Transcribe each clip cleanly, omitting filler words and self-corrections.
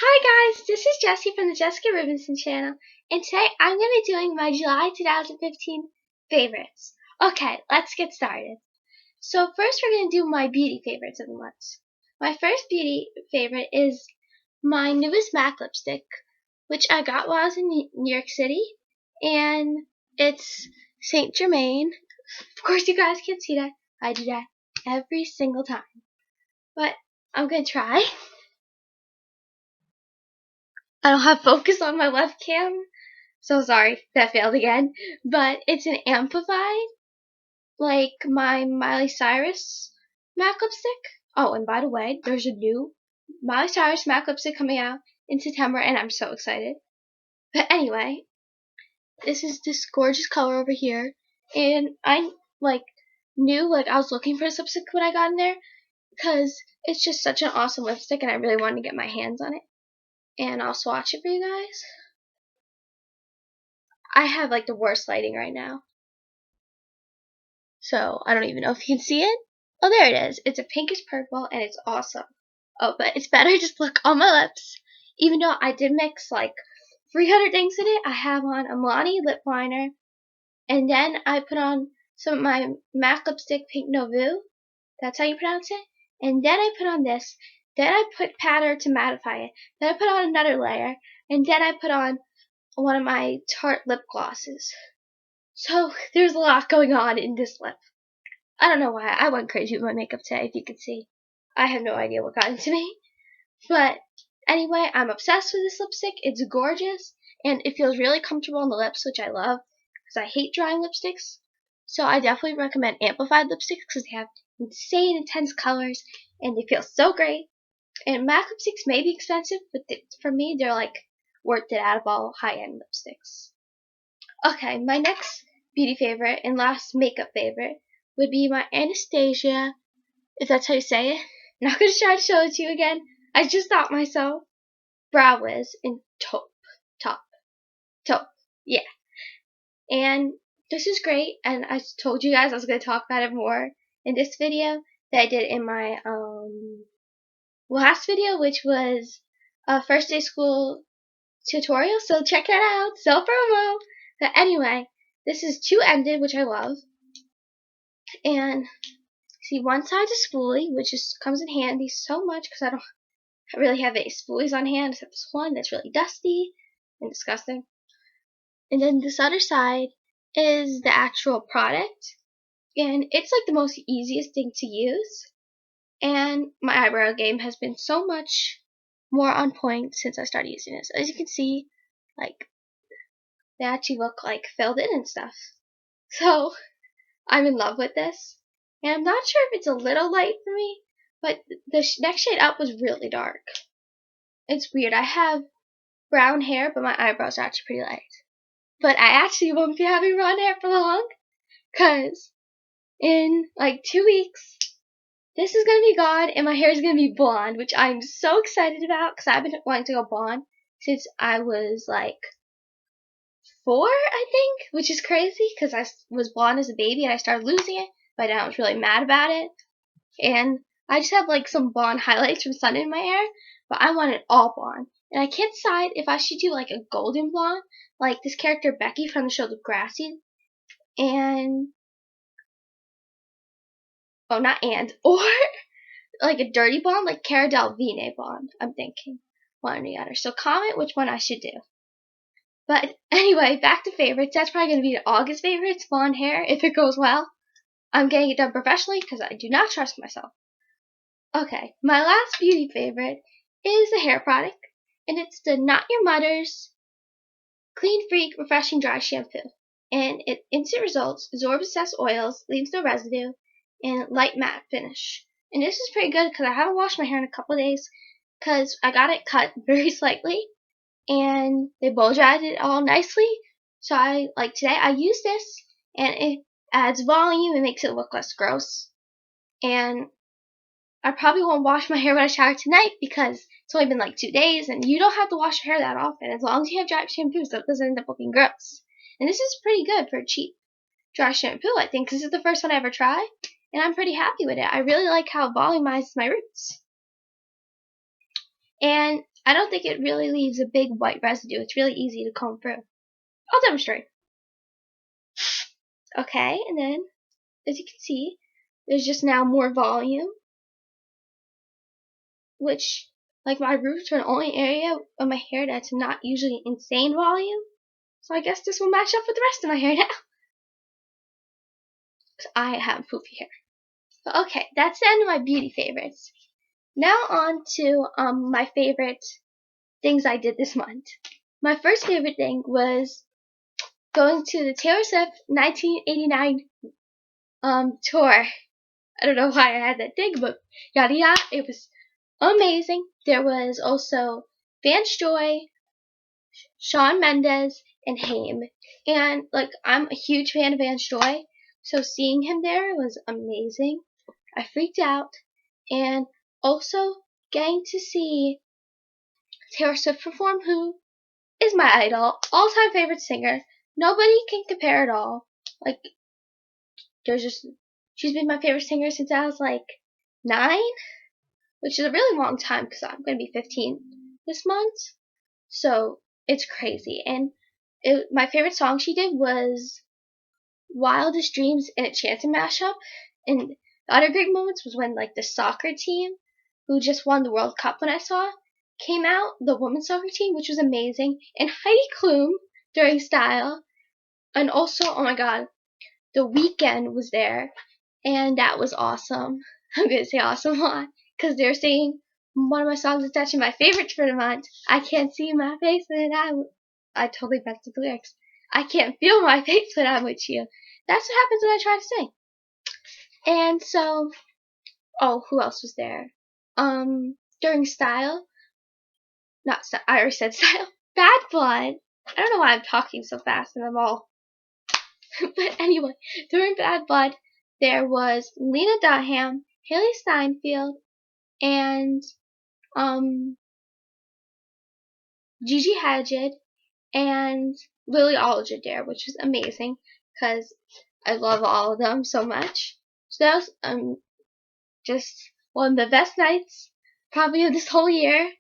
Hi guys, this is Jessie from the Jessica Rubinson channel, and today I'm going to be doing my July 2015 favorites. Okay, let's get started. So first we're going to do my beauty favorites of the month. My first beauty favorite is my newest MAC lipstick, which I got while I was in New York City, and it's Saint Germain. Of course you guys can't see that. I do that every single time. But I'm going to try. I don't have focus on my left cam, so sorry, that failed again. But it's an amplified, like my Miley Cyrus MAC lipstick. Oh, and by the way, there's a new Miley Cyrus MAC lipstick coming out in September, and I'm so excited. But anyway, this is this gorgeous color over here, and I knew I was looking for this lipstick when I got in there, because it's just such an awesome lipstick, and I really wanted to get my hands on it. And I'll swatch it for you guys. I have the worst lighting right now, so I don't even know if you can see it. Oh, there it is. It's a pinkish purple, and it's awesome. Oh, but it's better just look on my lips. Even though I did mix 300 things in it, I have on a Milani lip liner, and then I put on some of my MAC lipstick, Pink Nouveau. That's how you pronounce it. And then I put on this. Then I put powder to mattify it. Then I put on another layer, and then I put on one of my Tarte lip glosses. So there's a lot going on in this lip. I don't know why I went crazy with my makeup today, if you could see. I have no idea what got into me. But anyway, I'm obsessed with this lipstick. It's gorgeous, and it feels really comfortable on the lips, which I love, because I hate drying lipsticks. So I definitely recommend amplified lipsticks, because they have insane intense colors, and they feel so great. And MAC lipsticks may be expensive, but for me, they're worth it out of all high-end lipsticks. Okay, my next beauty favorite and last makeup favorite would be my Anastasia, if that's how you say it. I'm not going to try to show it to you again. I just thought myself. Brow Wiz in taupe. Yeah. And this is great, and I told you guys I was going to talk about it more in this video that I did in my last video, which was a first day school tutorial, so check that out. Self-promo. But anyway, this is two-ended, which I love. And see, one side's a spoolie, which comes in handy so much because I don't really have any spoolies on hand except this one that's really dusty and disgusting. And then this other side is the actual product, and it's the most easiest thing to use. And my eyebrow game has been so much more on point since I started using this. As you can see, they actually look filled in and stuff. So I'm in love with this. And I'm not sure if it's a little light for me, but the next shade up was really dark. It's weird. I have brown hair, but my eyebrows are actually pretty light. But I actually won't be having brown hair for long, because in 2 weeks, this is going to be gone, and my hair is going to be blonde, which I'm so excited about, because I've been wanting to go blonde since I was 4, I think, which is crazy, because I was blonde as a baby, and I started losing it, but now I was really mad about it. And I just have some blonde highlights from sun in my hair, but I want it all blonde. And I can't decide if I should do a golden blonde, like this character Becky from the show Degrassi, or a dirty blonde, like Cara Delevingne blonde. I'm thinking one or the other. So comment which one I should do. But anyway, back to favorites. That's probably going to be the August favorites, blonde hair, if it goes well. I'm getting it done professionally because I do not trust myself. Okay, my last beauty favorite is a hair product, and it's the Not Your Mother's Clean Freak Refreshing Dry Shampoo. And it instant results, absorbs excess oils, leaves no residue, and light matte finish. And this is pretty good because I haven't washed my hair in a couple of days because I got it cut very slightly, and they blow dried it all nicely. So today I use this, and it adds volume and makes it look less gross. And I probably won't wash my hair when I shower tonight because it's only been 2 days, and you don't have to wash your hair that often as long as you have dry shampoo, so it doesn't end up looking gross. And this is pretty good for a cheap dry shampoo, I think. This is the first one I ever tried, and I'm pretty happy with it. I really like how it volumizes my roots. And I don't think it really leaves a big white residue. It's really easy to comb through. I'll demonstrate. Okay, and then, as you can see, there's just now more volume, which, like, my roots are the only area of my hair that's not usually insane volume. So I guess this will match up with the rest of my hair now. Because I have poofy hair. But okay, that's the end of my beauty favorites. Now on to my favorite things I did this month. My first favorite thing was going to the Taylor Swift 1989 tour. I don't know why I had that thing, but yada yada, it was amazing. There was also Vance Joy, Shawn Mendes, and Haim. And like, I'm a huge fan of Vance Joy, so seeing him there was amazing. I freaked out, and also getting to see Taylor Swift perform, who is my idol, all-time favorite singer. Nobody can compare at all. Like, she's been my favorite singer since I was like 9, which is a really long time because I'm going to be 15 this month. So it's crazy. And my favorite song she did was Wildest Dreams and a Chanson mashup. And the other great moments was when like the soccer team, who just won the World Cup when I saw, came out, the women's soccer team, which was amazing, and Heidi Klum during Style. And also, oh my god, The Weeknd was there, and that was awesome. I'm going to say awesome a lot, because they're singing one of my songs that's actually my favorite for the month. I can't see my face when I totally messed up the lyrics. I can't feel my face when I'm with you. That's what happens when I try to sing. And so, oh, who else was there? During Style, I already said Style. Bad Blood. I don't know why I'm talking so fast and I'm all. But anyway, during Bad Blood, there was Lena Dunham, Haley Steinfeld, and Gigi Hadid, and Lily Alridge there, which was amazing because I love all of them so much. So that was just one of the best nights probably of this whole year,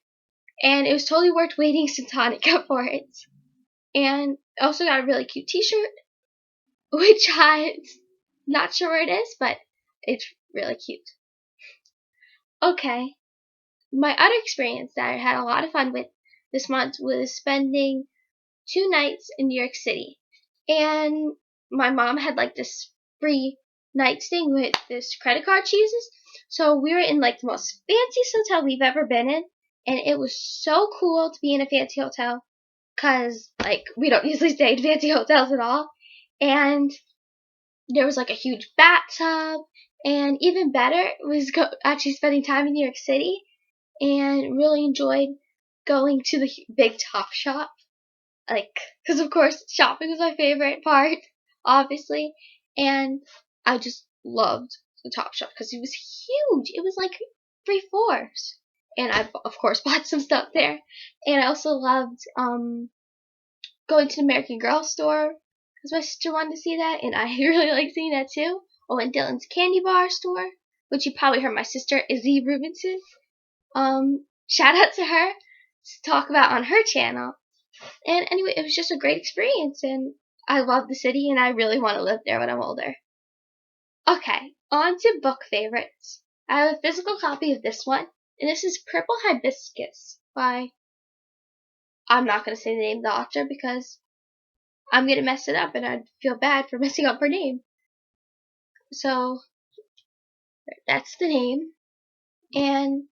and it was totally worth waiting since Hanukkah for it. And I also got a really cute t-shirt, which I'm not sure where it is, but it's really cute. Okay, my other experience that I had a lot of fun with this month was spending 2 nights in New York City. And my mom had like this free night thing with this credit card she uses. So we were in like the most fanciest hotel we've ever been in. And it was so cool to be in a fancy hotel, because like we don't usually stay in fancy hotels at all. And there was like a huge bathtub. And even better was actually spending time in New York City, and really enjoyed going to the big Top Shop. Like, because of course shopping was my favorite part, obviously, and I just loved the Top Shop because it was huge. It was like 3 floors, and I of course bought some stuff there. And I also loved going to the American Girl store because my sister wanted to see that, and I really like seeing that too. I went to Dylan's Candy Bar store, which you probably heard my sister Izzy Rubinson shout out to her to talk about on her channel. And anyway, it was just a great experience, and I love the city, and I really want to live there when I'm older. Okay, on to book favorites. I have a physical copy of this one, and this is Purple Hibiscus by, I'm not going to say the name of the author because I'm going to mess it up, and I'd feel bad for messing up her name. So, that's the name. And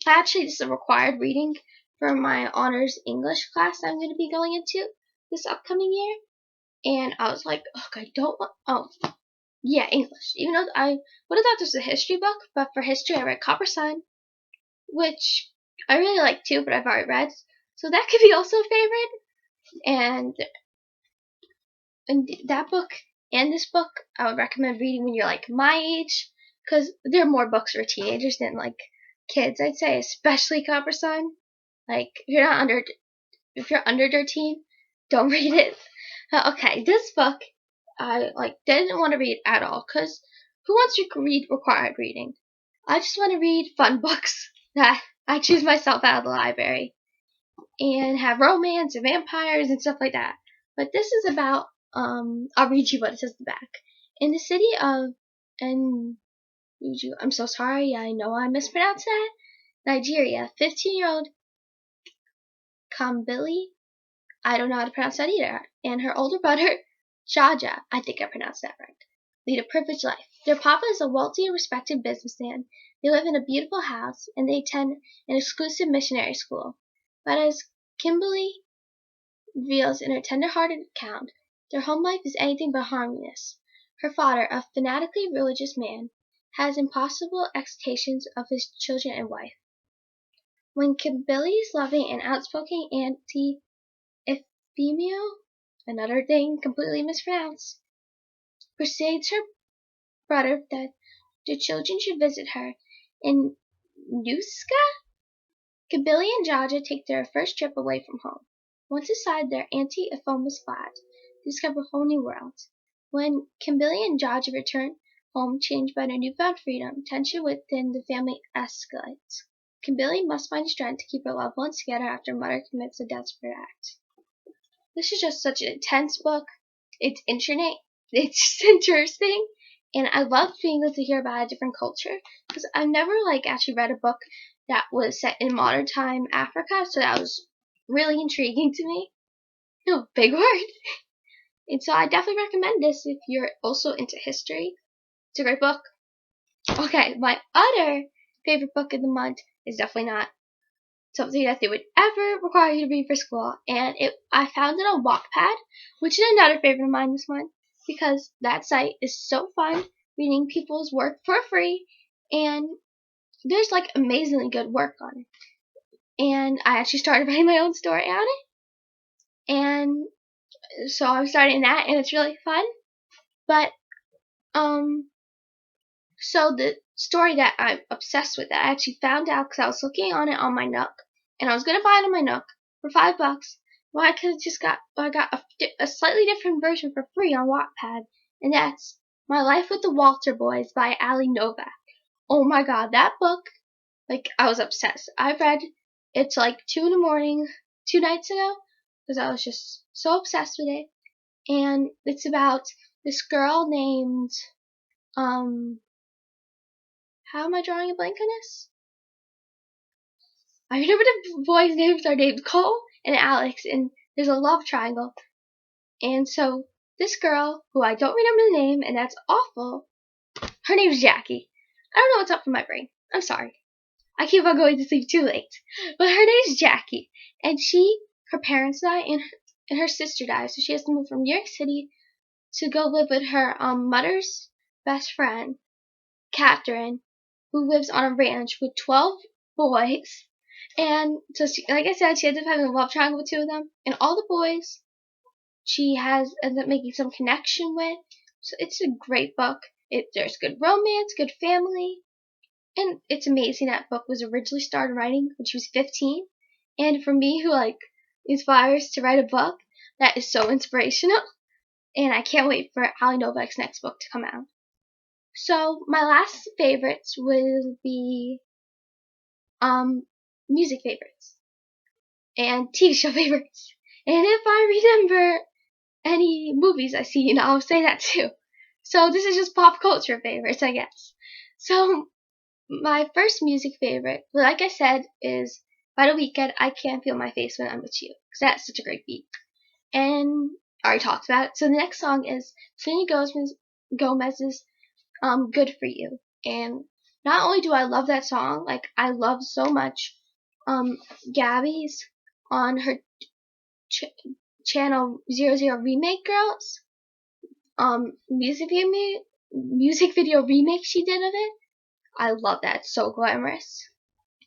actually, this is a required reading for my honors English class I'm going to be going into this upcoming year. And I was like, oh, I don't want, yeah, English. Even though I would have thought this was a history book, but for history I read Copper Sun, which I really like too, but I've already read. So that could be also a favorite. And that book and this book I would recommend reading when you're like my age, because there are more books for teenagers than like kids, I'd say, especially Copper Sun. Like, if you're under 13, don't read it. Okay, this book I didn't want to read at all, because who wants to read required reading? I just want to read fun books that I choose myself out of the library. and have romance and vampires and stuff like that. But this is about, I'll read you what it says at the back. In the city of, and I'm so sorry, I know I mispronounced that, Nigeria, 15-year-old Kambili, I don't know how to pronounce that either, and her older brother, Jaja, I think I pronounced that right, lead a privileged life. Their papa is a wealthy and respected businessman. They live in a beautiful house, and they attend an exclusive missionary school. But as Kimberly reveals in her tender-hearted account, their home life is anything but harmonious. Her father, a fanatically religious man, has impossible expectations of his children and wife. When Kimberly's loving and outspoken auntie Euphemia, another thing completely mispronounced, persuades her brother that the children should visit her in Nuska, Kimberly and Jaja take their first trip away from home. Once inside, their Auntie Euphemia's flat, they discover a whole new world. When Kimberly and Jaja return home changed by their newfound freedom, tension within the family escalates. Kimberly must find strength to keep her loved ones together after Mother commits a desperate act. This is just such an intense book. It's just interesting, and I love being able to hear about a different culture because I've never actually read a book that was set in modern time Africa, so that was really intriguing to me. No, big word. And so I definitely recommend this if you're also into history. It's a great book. Okay, my other favorite book of the month is definitely not something that they would ever require you to read for school, and I found it on Wattpad, which is another favorite of mine this month, because that site is so fun reading people's work for free, and there's amazingly good work on it. And I actually started writing my own story on it, and so I'm starting that, and it's really fun. But so the story that I'm obsessed with, that I actually found out because I was looking on it on my Nook, and I was gonna buy it on my Nook for $5. Well, I could have just got a slightly different version for free on Wattpad, and that's My Life with the Walter Boys by Ali Novak. Oh my god, that book, I was obsessed. I read it till 2 in the morning 2 nights ago because I was just so obsessed with it. And it's about this girl named how am I drawing a blank on this? I remember the boys' names are named Cole and Alex, and there's a love triangle. And so this girl, who I don't remember the name, and that's awful, her name's Jackie. I don't know what's up with my brain. I'm sorry. I keep on going to sleep too late. But her name's Jackie, and her parents die, and her sister dies, so she has to move from New York City to go live with her mother's best friend, Catherine, who lives on a ranch with 12 boys. And so, like I said, she ends up having a love triangle with 2 of them. And all the boys she ends up making some connection with. So it's a great book. There's good romance, good family. And it's amazing that book was originally started writing when she was 15. And for me, who inspires to write a book, that is so inspirational. And I can't wait for Ali Novak's next book to come out. So my last favorites will be music favorites and TV show favorites. And if I remember any movies I've seen, I'll say that too. So this is just pop culture favorites, I guess. So my first music favorite, like I said, is By the Weeknd, I Can't Feel My Face When I'm With You, because that's such a great beat. And I already talked about it. So the next song is Selena Gomez's Good For You. And not only do I love that song, I love so much Gabby's on her channel 00 Remake Girls music video remake she did of it. I love that. It's so glamorous.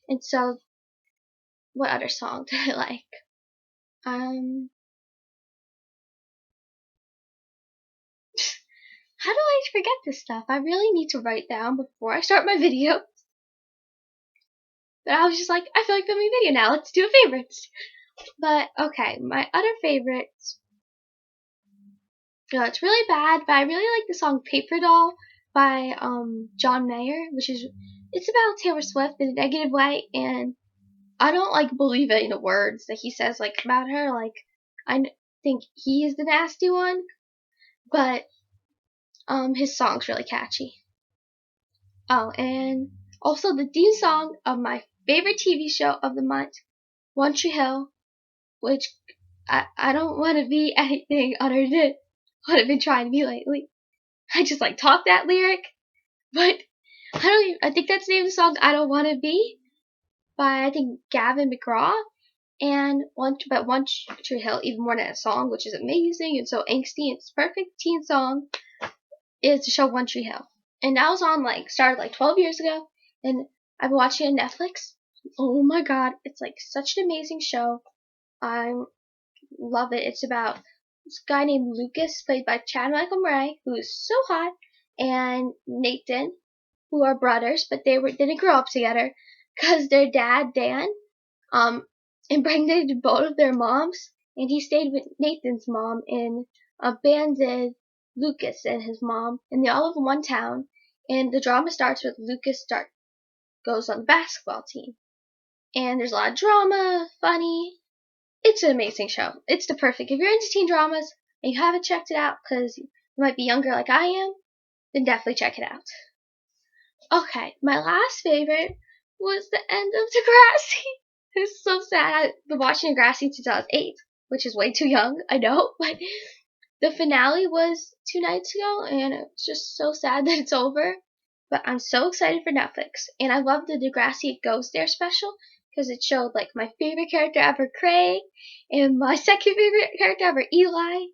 And so, what other song did I like? How do I forget this stuff? I really need to write down before I start my video. But I was just like, I feel like filming a video now. Let's do favorites. But, okay, my other favorites. It's really bad, but I really like the song Paper Doll by John Mayer, it's about Taylor Swift in a negative way, and I don't like believe any of the words that he says like about her. Like think he is the nasty one, but his song's really catchy. Oh, and also the theme song of my favorite TV show of the month, One Tree Hill, which I don't want to be anything other than what I've been trying to be lately. I just like talk that lyric, but I think that's the name of the song, I Don't Want to Be, by I think Gavin McGraw. And One Tree Hill, even more than a song, which is amazing and so angsty, it's perfect teen song, is the show One Tree Hill. And that was on started 12 years ago, and I've been watching it on Netflix. Oh my god, it's like such an amazing show. I love it. It's about this guy named Lucas, played by Chad Michael Murray, who is so hot, and Nathan, who are brothers, but they didn't grow up together because their dad, Dan, impregnated both of their moms, and he stayed with Nathan's mom and abandoned Lucas and his mom, and they all live in one town. And the drama starts with Lucas goes on the basketball team, and there's a lot of drama, funny. It's an amazing show. It's the perfect, if you're into teen dramas and you haven't checked it out because you might be younger like I am, then definitely check it out. Okay, my last favorite was the end of Degrassi. It's so sad. I've been watching Degrassi since 2008, which is way too young, I know, but the finale was 2 nights ago, and it's just so sad that it's over. But I'm so excited for Netflix, and I love the Degrassi Goes There special because it showed my favorite character ever, Craig, and my second favorite character ever, Eli,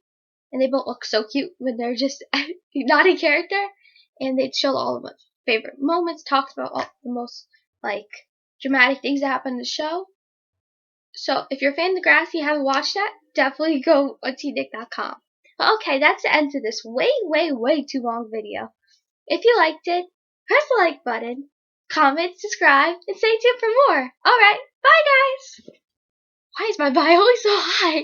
and they both look so cute when they're just not a character, and they showed all of my favorite moments, talked about all the most dramatic things that happened in the show. So if you're a fan of Degrassi and haven't watched that, definitely go on tnick.com. Okay, that's the end of this way too long video. If you liked it, press the like button, comment, subscribe, and stay tuned for more. Alright, bye guys! Why is my bio always so high?